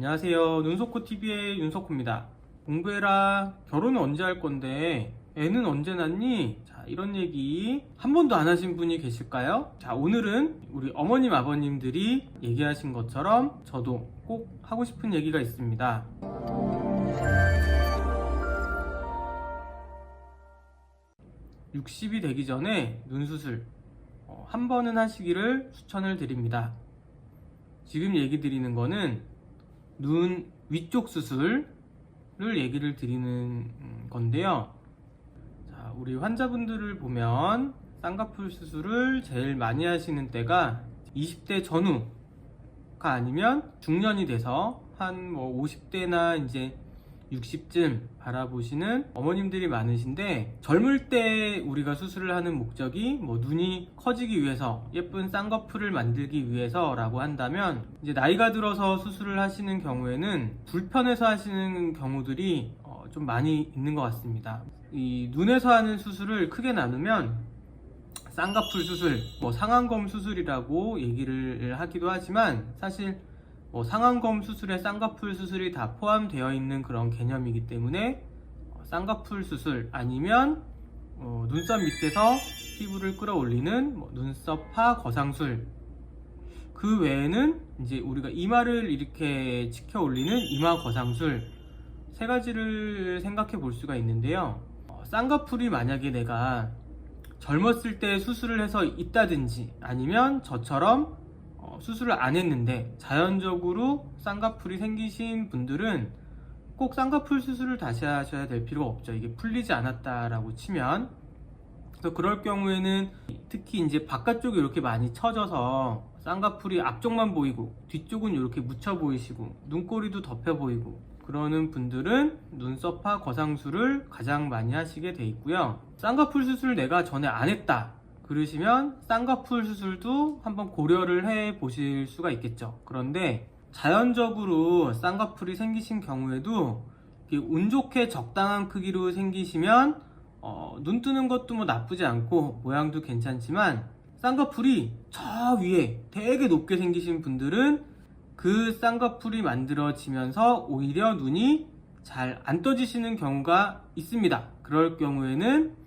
안녕하세요. 눈석호TV의 윤석호입니다. 공부해라. 결혼은 언제 할 건데 애는 언제 낳니? 자, 이런 얘기 한 번도 안 하신 분이 계실까요? 자, 오늘은 우리 어머님 아버님들이 얘기하신 것처럼 저도 꼭 하고 싶은 얘기가 있습니다. 60이 되기 전에 눈수술 한 번은 하시기를 추천을 드립니다. 지금 얘기 드리는 거는 눈 위쪽 수술을 얘기를 드리는 건데요. 자, 우리 환자분들을 보면 쌍꺼풀 수술을 제일 많이 하시는 때가 20대 전후가 아니면 중년이 돼서 한 50대나 이제 60쯤 바라보시는 어머님들이 많으신데, 젊을 때 우리가 수술을 하는 목적이 눈이 커지기 위해서, 예쁜 쌍꺼풀을 만들기 위해서 라고 한다면, 이제 나이가 들어서 수술을 하시는 경우에는 불편해서 하시는 경우들이 좀 많이 있는 것 같습니다. 이 눈에서 하는 수술을 크게 나누면 쌍꺼풀 수술, 상안검 수술이라고 얘기를 하기도 하지만, 사실 상안검 수술에 쌍꺼풀 수술이 다 포함되어 있는 그런 개념이기 때문에 쌍꺼풀 수술 아니면 눈썹 밑에서 피부를 끌어올리는 눈썹파 거상술, 그 외에는 이제 우리가 이마를 이렇게 치켜 올리는 이마 거상술, 세 가지를 생각해 볼 수가 있는데요. 쌍꺼풀이 만약에 내가 젊었을 때 수술을 해서 있다든지, 아니면 저처럼 수술을 안 했는데 자연적으로 쌍꺼풀이 생기신 분들은 꼭 쌍꺼풀 수술을 다시 하셔야 될 필요가 없죠. 이게 풀리지 않았다라고 치면. 그래서 그럴 경우에는 특히 이제 바깥쪽이 이렇게 많이 처져서 쌍꺼풀이 앞쪽만 보이고 뒤쪽은 이렇게 묻혀 보이시고 눈꼬리도 덮여 보이고 그러는 분들은 눈썹파 거상술을 가장 많이 하시게 돼 있고요. 쌍꺼풀 수술을 내가 전에 안 했다 그러시면 쌍꺼풀 수술도 한번 고려를 해 보실 수가 있겠죠. 그런데 자연적으로 쌍꺼풀이 생기신 경우에도 운 좋게 적당한 크기로 생기시면 눈 뜨는 것도 나쁘지 않고 모양도 괜찮지만, 쌍꺼풀이 저 위에 되게 높게 생기신 분들은 그 쌍꺼풀이 만들어지면서 오히려 눈이 잘 안 떠지시는 경우가 있습니다. 그럴 경우에는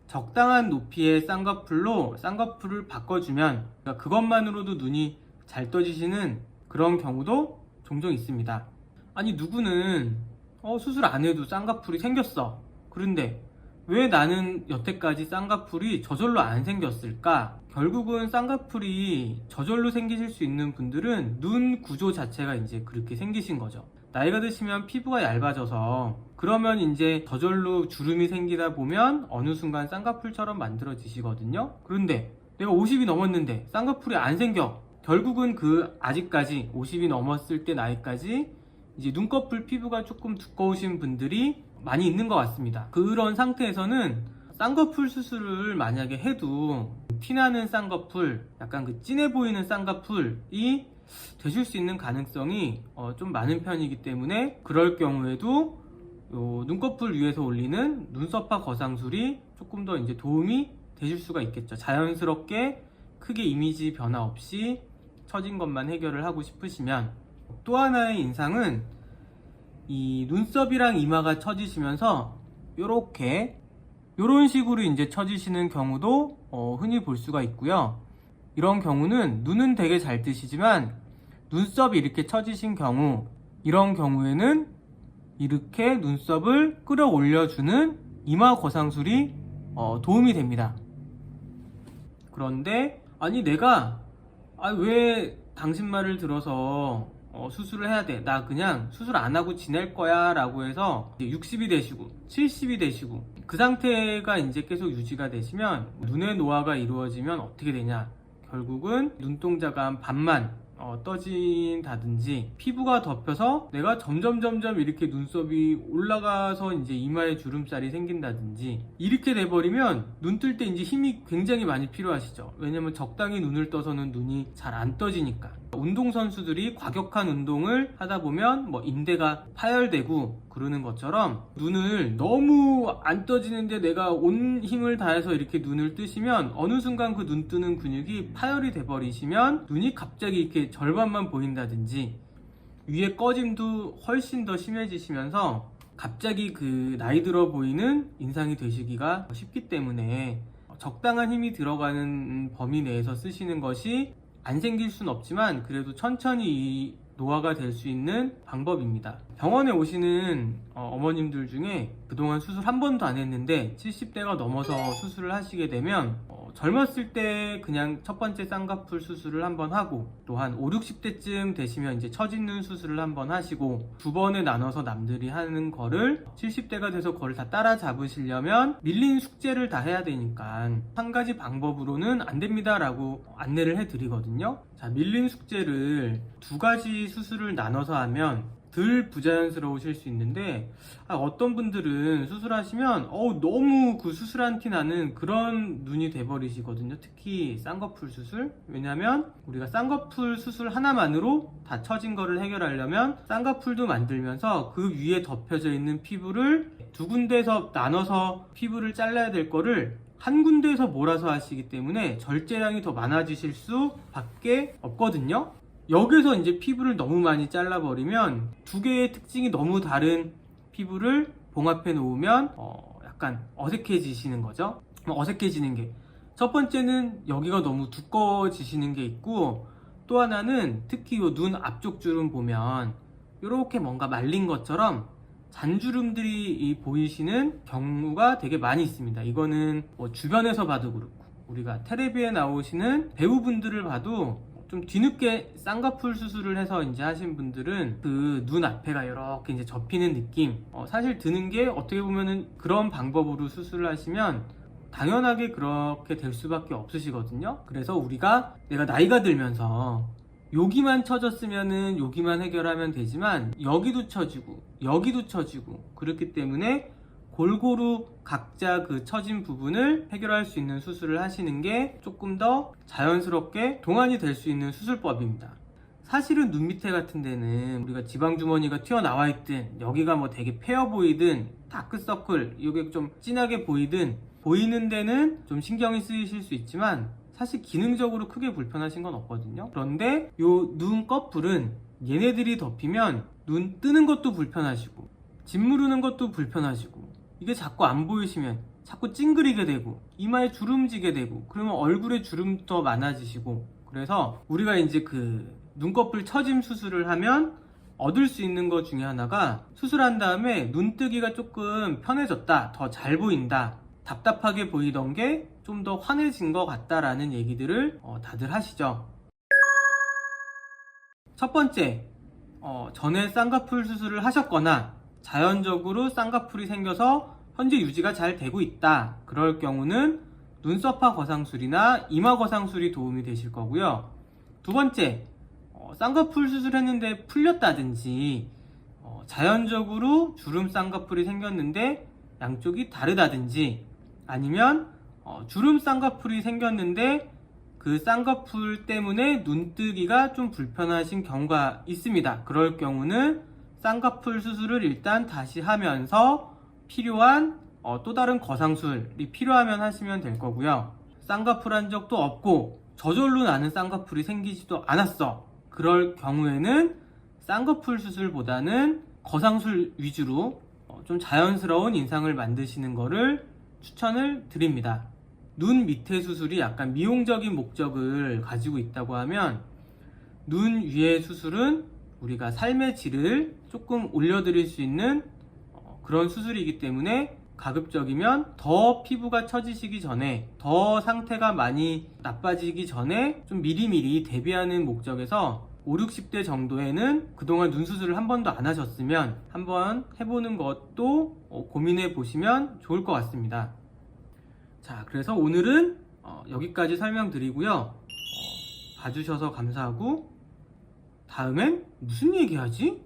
적당한 높이의 쌍꺼풀로 쌍꺼풀을 바꿔주면, 그러니까 그것만으로도 눈이 잘 떠지시는 그런 경우도 종종 있습니다. 아니, 누구는 수술 안 해도 쌍꺼풀이 생겼어. 그런데 왜 나는 여태까지 쌍꺼풀이 저절로 안 생겼을까? 결국은 쌍꺼풀이 저절로 생기실 수 있는 분들은 눈 구조 자체가 이제 그렇게 생기신 거죠. 나이가 드시면 피부가 얇아져서, 그러면 이제 저절로 주름이 생기다 보면 어느 순간 쌍꺼풀처럼 만들어지시거든요. 그런데 내가 50이 넘었는데 쌍꺼풀이 안 생겨. 결국은 아직까지 50이 넘었을 때 나이까지 이제 눈꺼풀 피부가 조금 두꺼우신 분들이 많이 있는 것 같습니다. 그런 상태에서는 쌍꺼풀 수술을 만약에 해도 티나는 쌍꺼풀, 약간 진해 보이는 쌍꺼풀이 되실 수 있는 가능성이 좀 많은 편이기 때문에, 그럴 경우에도 눈꺼풀 위에서 올리는 눈썹파 거상술이 조금 더 이제 도움이 되실 수가 있겠죠. 자연스럽게 크게 이미지 변화 없이 처진 것만 해결을 하고 싶으시면. 또 하나의 인상은 이 눈썹이랑 이마가 처지시면서 요런 식으로 이제 처지시는 경우도 흔히 볼 수가 있고요. 이런 경우는 눈은 되게 잘 뜨시지만 눈썹이 이렇게 처지신 경우, 이런 경우에는 이렇게 눈썹을 끌어올려주는 이마 거상술이 도움이 됩니다. 그런데 아니, 내가 왜 당신 말을 들어서 수술을 해야 돼, 나 그냥 수술 안 하고 지낼 거야 라고 해서 60이 되시고 70이 되시고 그 상태가 이제 계속 유지가 되시면, 눈의 노화가 이루어지면 어떻게 되냐, 결국은 눈동자가 한 반만 떠진다든지, 피부가 덮여서 내가 점점 이렇게 눈썹이 올라가서 이제 이마에 주름살이 생긴다든지, 이렇게 돼버리면 눈 뜰 때 이제 힘이 굉장히 많이 필요하시죠. 왜냐면 적당히 눈을 떠서는 눈이 잘 안 떠지니까. 운동선수들이 과격한 운동을 하다 보면 인대가 파열되고 그러는 것처럼, 눈을 너무 안 떠지는데 내가 온 힘을 다해서 이렇게 눈을 뜨시면 어느 순간 그 눈 뜨는 근육이 파열이 돼 버리시면 눈이 갑자기 이렇게 절반만 보인다든지, 위에 꺼짐도 훨씬 더 심해지시면서 갑자기 그 나이 들어 보이는 인상이 되시기가 쉽기 때문에 적당한 힘이 들어가는 범위 내에서 쓰시는 것이 안 생길 순 없지만 그래도 천천히 이 노화가 될 수 있는 방법입니다. 병원에 오시는 어머님들 중에 그동안 수술 한 번도 안 했는데 70대가 넘어서 수술을 하시게 되면 젊었을 때 그냥 첫 번째 쌍꺼풀 수술을 한번 하고 또 한 5, 60대쯤 되시면 이제 처짓는 수술을 한번 하시고 두 번에 나눠서 남들이 하는 거를 70대가 돼서 그걸 다 따라잡으시려면 밀린 숙제를 다 해야 되니까 한 가지 방법으로는 안 됩니다 라고 안내를 해드리거든요. 자, 밀린 숙제를 두 가지 수술을 나눠서 하면 덜 부자연스러우실 수 있는데 어떤 분들은 수술하시면 너무 그 수술한 티 나는 그런 눈이 돼버리시거든요. 특히 쌍꺼풀 수술. 왜냐면 우리가 쌍꺼풀 수술 하나만으로 다 처진 거를 해결하려면 쌍꺼풀도 만들면서 그 위에 덮여져 있는 피부를 두 군데에서 나눠서 피부를 잘라야 될 거를 한 군데에서 몰아서 하시기 때문에 절제량이 더 많아지실 수밖에 없거든요. 여기서 이제 피부를 너무 많이 잘라버리면 두 개의 특징이 너무 다른 피부를 봉합해 놓으면 약간 어색해지시는 거죠. 어색해지는 게 첫 번째는 여기가 너무 두꺼워지시는 게 있고 또 하나는 특히 이 눈 앞쪽 주름 보면 이렇게 뭔가 말린 것처럼 잔주름들이 보이시는 경우가 되게 많이 있습니다. 이거는 주변에서 봐도 그렇고 우리가 텔레비에 나오시는 배우분들을 봐도 좀 뒤늦게 쌍꺼풀 수술을 해서 이제 하신 분들은 그 눈 앞에가 이렇게 이제 접히는 느낌 사실 드는 게 어떻게 보면은 그런 방법으로 수술을 하시면 당연하게 그렇게 될 수밖에 없으시거든요. 그래서 우리가 내가 나이가 들면서 여기만 처졌으면은 여기만 해결하면 되지만 여기도 처지고 여기도 처지고 그렇기 때문에 골고루 각자 그 처진 부분을 해결할 수 있는 수술을 하시는 게 조금 더 자연스럽게 동안이 될 수 있는 수술법입니다. 사실은 눈 밑에 같은 데는 우리가 지방주머니가 튀어나와 있든 여기가 뭐 되게 패여 보이든 다크서클 이게 좀 진하게 보이든 보이는 데는 좀 신경이 쓰이실 수 있지만 사실 기능적으로 크게 불편하신 건 없거든요. 그런데 요 눈꺼풀은 얘네들이 덮이면 눈 뜨는 것도 불편하시고 짓무르는 것도 불편하시고 이게 자꾸 안 보이시면 자꾸 찡그리게 되고 이마에 주름 지게 되고 그러면 얼굴에 주름 더 많아지시고 그래서 우리가 이제 그 눈꺼풀 처짐 수술을 하면 얻을 수 있는 것 중에 하나가 수술한 다음에 눈뜨기가 조금 편해졌다, 더 잘 보인다, 답답하게 보이던 게 좀 더 환해진 것 같다라는 얘기들을 다들 하시죠. 첫 번째, 전에 쌍꺼풀 수술을 하셨거나 자연적으로 쌍꺼풀이 생겨서 현재 유지가 잘 되고 있다. 그럴 경우는 눈썹화 거상술이나 이마 거상술이 도움이 되실 거고요. 두 번째, 쌍꺼풀 수술했는데 풀렸다든지 자연적으로 주름 쌍꺼풀이 생겼는데 양쪽이 다르다든지 아니면 주름 쌍꺼풀이 생겼는데 그 쌍꺼풀 때문에 눈뜨기가 좀 불편하신 경우가 있습니다. 그럴 경우는 쌍꺼풀 수술을 일단 다시 하면서 필요한 또 다른 거상술이 필요하면 하시면 될 거고요. 쌍꺼풀 한 적도 없고 저절로 나는 쌍꺼풀이 생기지도 않았어. 그럴 경우에는 쌍꺼풀 수술보다는 거상술 위주로 좀 자연스러운 인상을 만드시는 거를 추천을 드립니다. 눈 밑에 수술이 약간 미용적인 목적을 가지고 있다고 하면 눈 위의 수술은 우리가 삶의 질을 조금 올려드릴 수 있는 그런 수술이기 때문에 가급적이면 더 피부가 처지시기 전에 더 상태가 많이 나빠지기 전에 좀 미리미리 대비하는 목적에서 5, 60대 정도에는 그동안 눈 수술을 한 번도 안 하셨으면 한번 해보는 것도 고민해 보시면 좋을 것 같습니다. 자, 그래서 오늘은 여기까지 설명드리고요. 봐주셔서 감사하고 다음엔 무슨 얘기하지?